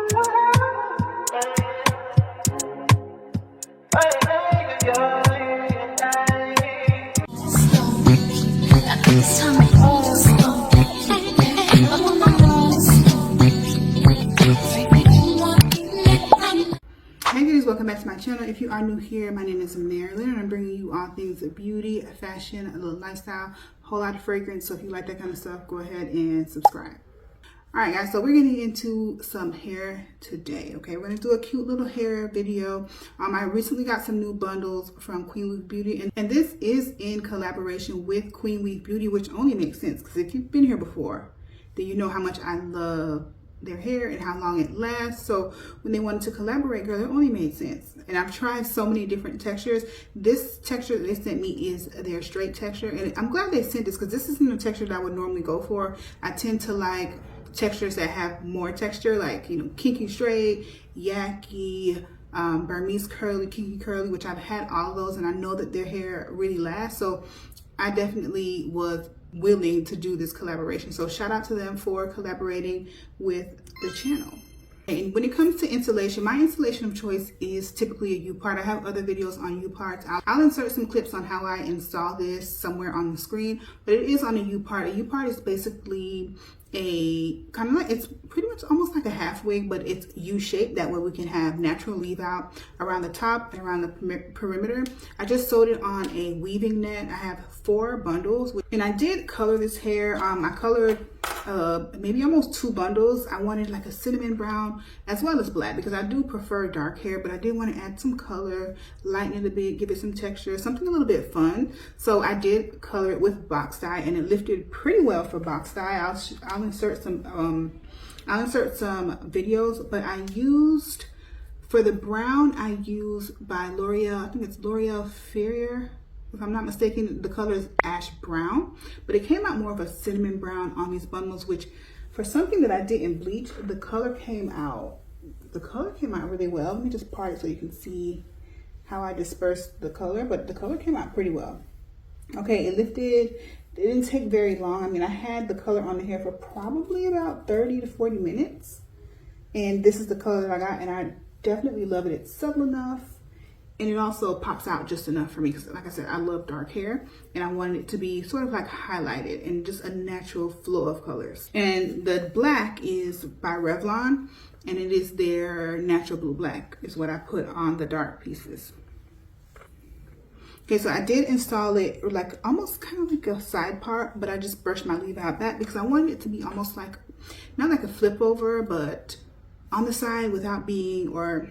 Hey guys, welcome back to my channel. If you are new here, my name is Marilyn and I'm bringing you all things beauty, fashion, a little lifestyle, a whole lot of fragrance. So if you like that kind of stuff, go ahead and subscribe. All right guys, so we're getting into some hair today. Okay, we're gonna do a cute little hair video. I recently got some new bundles from queenweavebeauty, and this is in collaboration with queenweavebeauty, which only makes sense because if you've been here before, then you know how much I love their hair and how long it lasts. So when they wanted to collaborate, girl, it only made sense. And I've tried so many different textures. This texture that they sent me is their straight texture, and I'm glad they sent this because this isn't a texture that I would normally go for. I tend to like textures that have more texture, like, you know, kinky straight, yaki, Burmese curly, kinky curly, which I've had all of those, and I know that their hair really lasts. So I definitely was willing to do this collaboration. So shout out to them for collaborating with the channel. And when it comes to installation, my installation of choice is typically a U-part. I have other videos on U-parts. I'll insert some clips on how I install this somewhere on the screen, but it is on a U-part. A U-part is basically a kind of like, it's pretty much almost like a half wig, but it's U-shaped. That way we can have natural leave out around the top and around the perimeter. I just sewed it on a weaving net. I have 4 bundles, and I did color this hair. I colored maybe almost 2 bundles. I wanted like a cinnamon brown as well as black because I do prefer dark hair, but I did want to add some color, lighten it a bit, give it some texture, something a little bit fun. So I did color it with box dye, and it lifted pretty well for box dye. I'll insert some videos, but I used, for the brown, I used by L'Oreal, I think it's L'Oreal Ferrier. If I'm not mistaken, the color is ash brown, but it came out more of a cinnamon brown on these bundles, which for something that I didn't bleach, the color came out really well. Let me just part it so you can see how I dispersed the color, but the color came out pretty well. Okay, it lifted. It didn't take very long. I mean, I had the color on the hair for probably about 30 to 40 minutes. And this is the color that I got, and I definitely love it. It's subtle enough, and it also pops out just enough for me because, like I said, I love dark hair, and I wanted it to be sort of like highlighted and just a natural flow of colors. And the black is by Revlon, and it is their natural blue black is what I put on the dark pieces. Okay, so I did install it like almost kind of like a side part, but I just brushed my leave out back because I wanted it to be almost like, not like a flip over, but on the side without being, or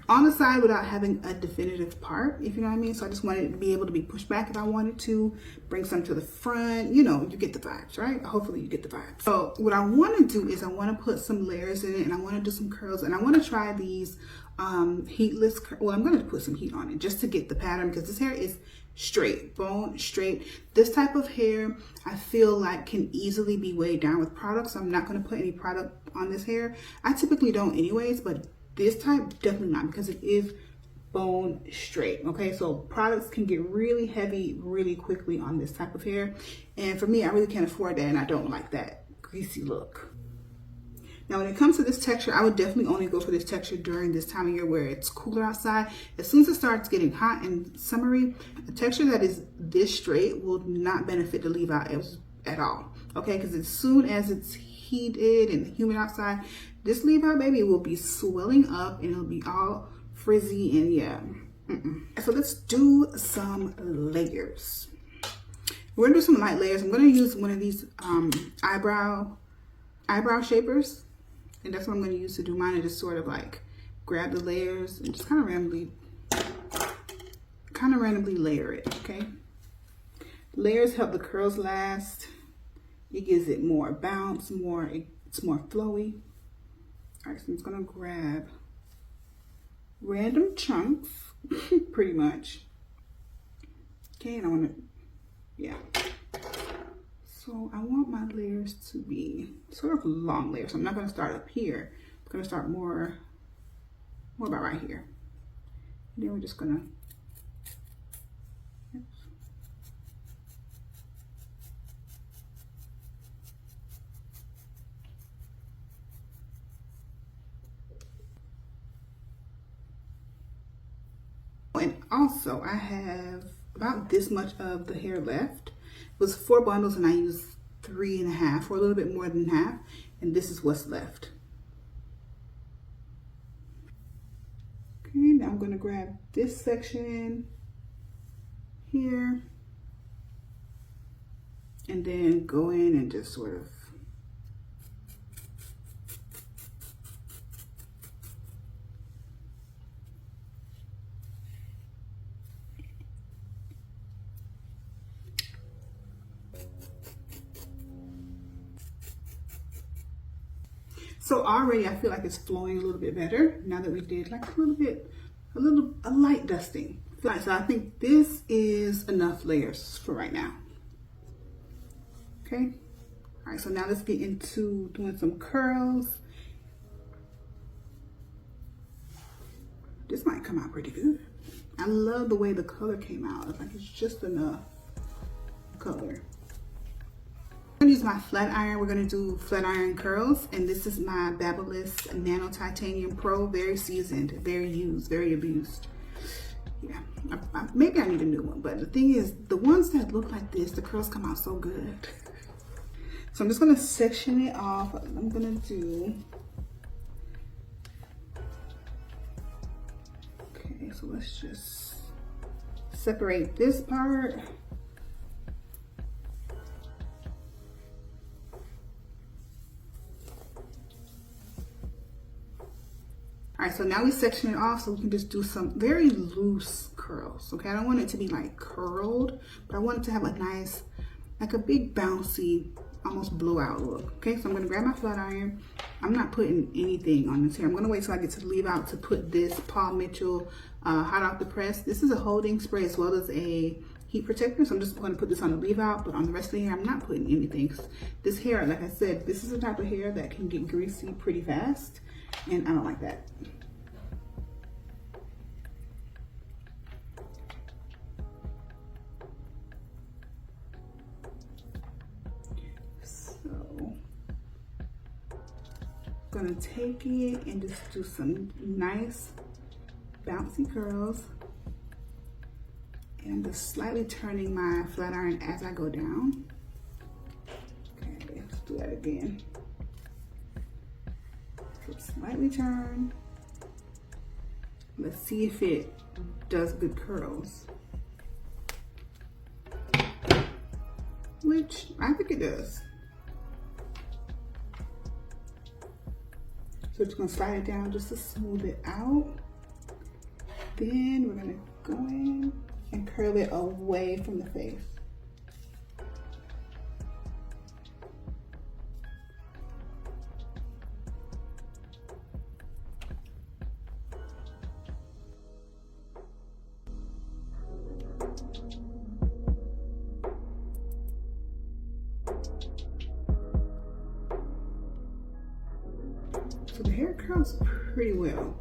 on the side without having a definitive part, if you know what I mean. So I just wanted it to be able to be pushed back if I wanted to, bring some to the front, you know, you get the vibes, right? Hopefully you get the vibes. So what I want to do is I want to put some layers in it, and I want to do some curls, and I want to try these heatless, well, I'm going to put some heat on it just to get the pattern, because this hair is straight, bone straight. This type of hair I feel like can easily be weighed down with products, so I'm not going to put any product on this hair. I typically don't anyways, but this type definitely not, because it is bone straight. Okay, so products can get really heavy really quickly on this type of hair, and for me, I really can't afford that, and I don't like that greasy look. Now, when it comes to this texture, I would definitely only go for this texture during this time of year where it's cooler outside. As soon as it starts getting hot and summery, a texture that is this straight will not benefit the leave out at all. Okay, because as soon as it's heated and humid outside, this leave out, baby, will be swelling up and it'll be all frizzy, and yeah. So let's do some layers. We're gonna do some light layers. I'm gonna use one of these eyebrow shapers. And that's what I'm going to use to do mine, and just sort of like grab the layers and just kind of randomly layer it, okay? Layers help the curls last. It gives it more bounce, it's more flowy. All right, so I'm just going to grab random chunks, pretty much. Okay, and I want to, yeah. So I want my layers to be sort of long layers. So I'm not going to start up here. I'm going to start more about right here. And then we're just going to, And also I have about this much of the hair left. It was 4 bundles and I used 3.5, or a little bit more than half, and this is what's left. Okay, now I'm going to grab this section here and then go in and just sort of so already I feel like it's flowing a little bit better now that we did like a light dusting. So I think this is enough layers for right now. Okay. All right, so now let's get into doing some curls. This might come out pretty good. I love the way the color came out. It's like it's just enough color. I'm gonna use my flat iron. We're gonna do flat iron curls, and this is my Babyliss Nano Titanium Pro, very seasoned, very used, very abused. Yeah, maybe I need a new one, but the thing is, the ones that look like this, the curls come out so good. So I'm just gonna section it off. I'm gonna do, okay, so let's just separate this part. All right, so now we section it off so we can just do some very loose curls, okay? I don't want it to be like curled, but I want it to have a nice, like a big bouncy, almost blowout look, okay? So I'm gonna grab my flat iron. I'm not putting anything on this hair. I'm gonna wait till I get to the leave out to put this Paul Mitchell Hot Off the Press. This is a holding spray as well as a heat protector, so I'm just gonna put this on the leave out, but on the rest of the hair, I'm not putting anything. This hair, like I said, this is the type of hair that can get greasy pretty fast, and I don't like that. So I'm gonna take it and just do some nice bouncy curls. And I'm just slightly turning my flat iron as I go down. Okay, let's do that again. So slightly turn. Let's see if it does good curls. Which I think it does. So just gonna slide it down just to smooth it out. Then we're gonna go in and curl it away from the face. So the hair curls pretty well.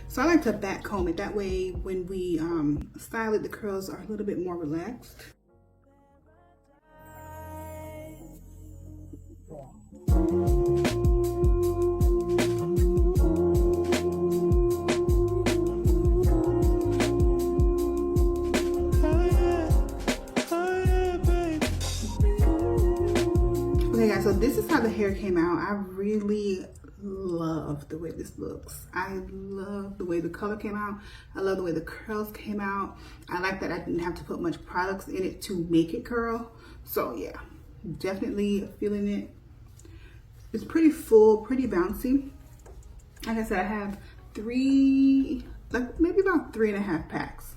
So I like to back comb it. That way when we style it, the curls are a little bit more relaxed. Okay guys, so this is how the hair came out. I really love the way this looks. I love the way the color came out. I love the way the curls came out. I like that I didn't have to put much products in it to make it curl. So yeah, definitely feeling it. It's pretty full, pretty bouncy. Like I said, I have maybe about 3.5 packs.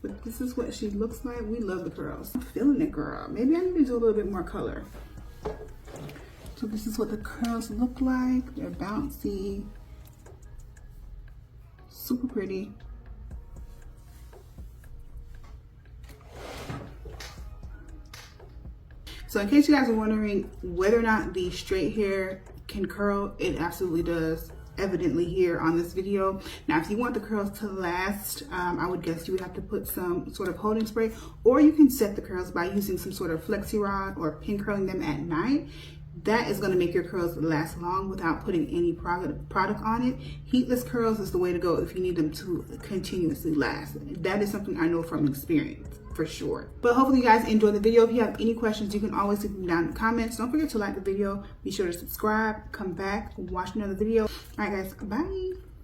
But this is what she looks like. We love the curls. I'm feeling it, girl. Maybe I need to do a little bit more color. So this is what the curls look like. They're bouncy, super pretty. So in case you guys are wondering whether or not the straight hair can curl, it absolutely does, evidently here on this video. Now, if you want the curls to last, I would guess you would have to put some sort of holding spray, or you can set the curls by using some sort of flexi rod or pin curling them at night. That is going to make your curls last long without putting any product on it. Heatless curls is the way to go if you need them to continuously last. That is something I know from experience, for sure. But hopefully you guys enjoyed the video. If you have any questions, you can always leave them down in the comments. Don't forget to like the video. Be sure to subscribe, come back, watch another video. All right, guys, bye.